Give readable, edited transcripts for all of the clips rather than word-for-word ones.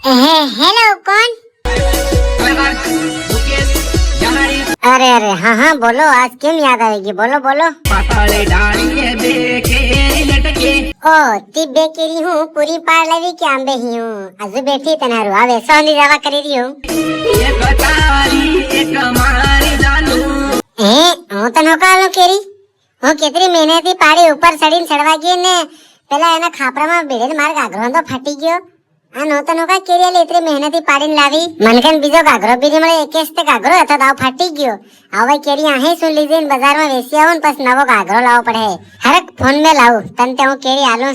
Hello कौन? अरे अरे हाँ हाँ बोलो, आज क्यों याद आएगी, बोलो बोलो। ओ ती बेकेरी हूँ, पूरी पार लवी के आंबे ही हूँ, अजू बैठी तनारू आवे सोनी दवा करी रही हूँ। હું તો નોકાલો કેરી હું કેટલી મહેનતથી પાડી ઉપર ચડીને ચડવા ગઈ ને પેલા એના ખાપરામાં ભીડે માર ગાઘરો તો ફાટી ગયો। આ નોતો નોકા કેરી આલે એટલી મહેનતથી પાડીને લાવી મનકન બીજો ગાઘરો બી મળે એકેસ તે ગાઘરો હતો તો ફાટી ગયો। હવે કેરી આહે સુન લીધી ને બજારમાં વેચી આવું ને પછી નવો ગાઘરો લાવવો પડે। હરક ફોન में લાવું તને તે હું કેરી આલું।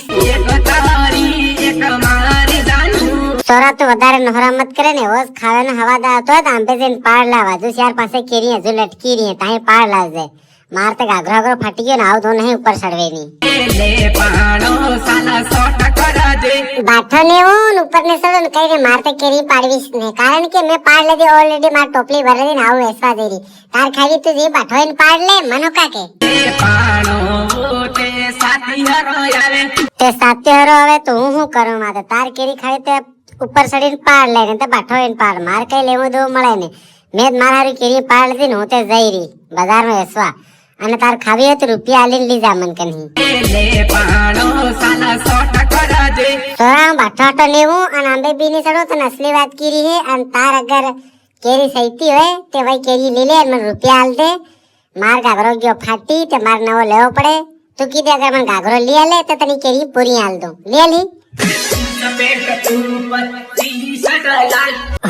સોરા તો વધારે નોહરા મત કરે ને ઓસ ખાવાનો હવાદાર હતો તો આંબે જઈને પાડ લાવા જો ચાર પાસે કેરી હજુ લટકી રહી તાહે પાડ લાવજે માર તો ગાઘરો ગાઘરો ફાટી ગયો ને આવ તો નહીં ઉપર ચડવેની બાઠો ને હું ઉપર ને ચડો ને કઈ માર તો કેરી પાડવીશ ને કારણ કે મેં પાડ લીધી ઓલરેડી માર ટોપલી ભરેલી ને આવું વેસવા દેરી તાર ખાવી તું જે બાઠો ને પાડ લે મનો કાકે તે સાત્યહરો આવે તો હું કરું માતે તાર કેરી ખાવી તે ઉપર ચડીને પાડ લે ને તે બાઠો એને પાડ માર કઈ લેવું દેવું મળે ને મેં મારી કેરી પાડ લીધી ને હું તે જઈ રહી બજારમાં વેસવા અને તાર ખાવી હોય તો રૂપિયા આલીને લીજા મન કે નહીં સોરા બાઠો લેવું અને આંબે બી ની ચડો તો અસલી વાત કરી હે અને તાર અગર કેરી સહીતી હોય તે વही કેરી લે લે મને રૂપિયા આલ દે માર ગાઘરો ગયો ફાટી તે માર નવો લેવો પડે તું કીધે અગર મને ગાઘરો લી આલે તો તને કેરી પૂરી આલ દઉં લે લી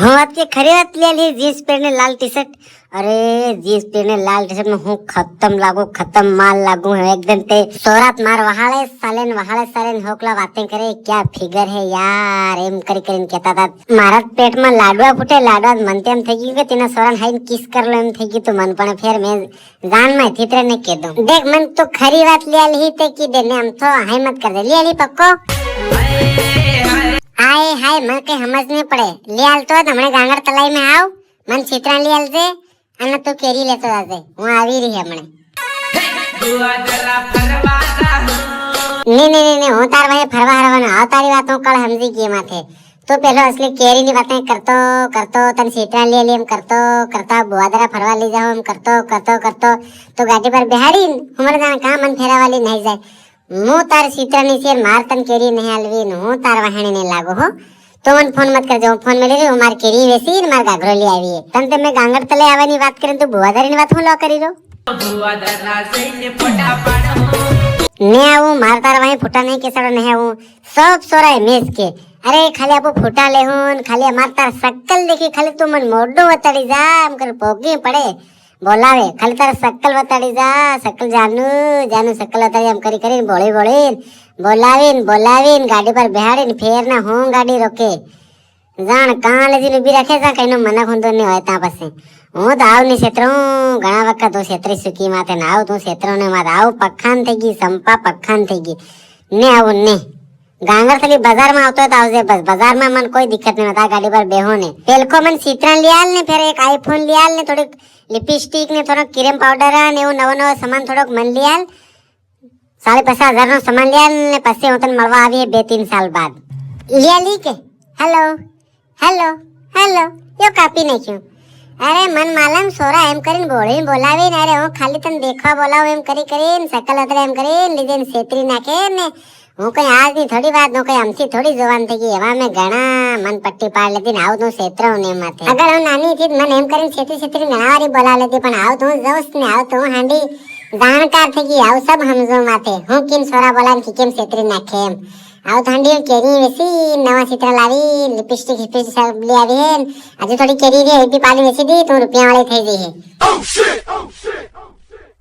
हाँ आपके खरी बात ले ली जींस पहने लाल टी शर्ट अरे जींस पहने लाल टी शर्ट में हूँ खत्म माल लागू है एकदम ते सोरात मार वहाले सालेन होकला बातें करे क्या फिगर है यार एम करी करीन कहता था मारा पेट में लाडवा फूटे लाडवा मनते एम થઈ ગયું કે તેના સોરાન હાઈન કિસ કરલો એમ થઈ ગયું તો મન પણ ફેર મે જાન में थीतरे ने कह दूं देख मन तो खरी बात ले ली ते की देने हम तो हाई मत कर दे ले ली पक्को हाय हाय मन के समझ नहीं पड़े ले आल तो हमने गांगर तलाई में आव मन चित्रा ले आल दे अन तो केरी लेतो जाते હું આવી રહી हमने नहीं હું તાર ભાઈ ફરવા હરવાનો આવ તારી વાત હું કળ સમજી ગઈ માથે તો પેલો અસલી કેરી ની વાતે કરતો તને ચિત્રા લે લે એમ કરતો બુવાદરા ફરવા લઈ જાવ એમ કરતો તો ગાડી પર બેહાડી હમરે જાણ કા મન ફેરાવાલી નહીં જાય હું તાર ચિત્રની છે માર તન કેરી નહીં આલવી ને હું તાર વાહણી નહીં લાગો હો તો મને ફોન મત કરજો ફોન में ले मार केरी वेसी ने मार गाघरो ले आवी तन ते मैं गांगर तले आवानी बात करे तो बुवादारी ની વાત હું લો કરી रो बुवादारा सही फोटा पाडो ने आऊ मार तार वही फोटा नहीं के सड़ो नहीं आऊ सब सोरा मेस के अरे खाली आपो फोटा ले हुन खाली मार तार शकल देखी खाली तू मन मोडो वताड़ी जा हम कर पोगी पड़े बोलावे खाली तार शकल वताड़ी जा शकल जानू शकल वताड़ी हम करी करी बोलावीन गाड़ी पर बेहाड़ी फेर ना हूँ गाड़ी रोके जान कहाँ लजी उभी रखे जा कहीं मना खुंदो नहीं होता पसे हूँ तो आव नहीं क्षेत्रों घना वक्त तो क्षेत्री सुखी माथे ना आव तू क्षेत्रों ने माथ आव पखान थी गई संपा पखान थी गई ने आव ने गांगर थली बाजार में आवतो तो आवजे बस बाजार में मन कोई दिक्कत नहीं होता गाड़ी पर बेहो ने पेलको मन चित्रा लियाल ने फिर एक आईफोन लियाल ने थोड़ी लिपस्टिक ने थोड़ा क्रीम पाउडर ने वो नવો सामान थोड़ो मन लियाल 50,000 નો સામાન લ્યા ને પછી હું તને મળવા આવી 2-3 સાલ બાદ લ્યા લી કે હેલો યો કાપી નાખ્યું અરે મન માલમ સોરા એમ કરીને બોલાવી ને અરે હું ખાલી તને દેખવા બોલાવું એમ કરીને શકલ અતરે એમ કરીને લીધે છેતરી નાખે ને હું કઈ આજની થોડી વાત હું કઈ આમથી થોડી જોવાન થઈ ગઈ એવા મેં ઘણા મન પટ્ટી પાડ લેતી ને આવું તું છેતરાવ ને માથે અગર હું નાની હતી મને એમ કરીને છેતરી ઘણા વારી બોલા લેતી પણ આવ તું જઉસ ને આવ તું હાંડી જાણકાર થઈ ગઈ આવ સબ સમજો માથે હું કેમ સોરા બોલાન કે કેમ છેતરી નાખે એમ આવ ઠંડી કેરી વેસી નવા ચિત્ર લાવી લિપસ્ટિક सब ले આવી હે આજે થોડી કેરી રે એટી પાલી વેસી દી તો રૂપિયા વાળી થઈ જઈ હે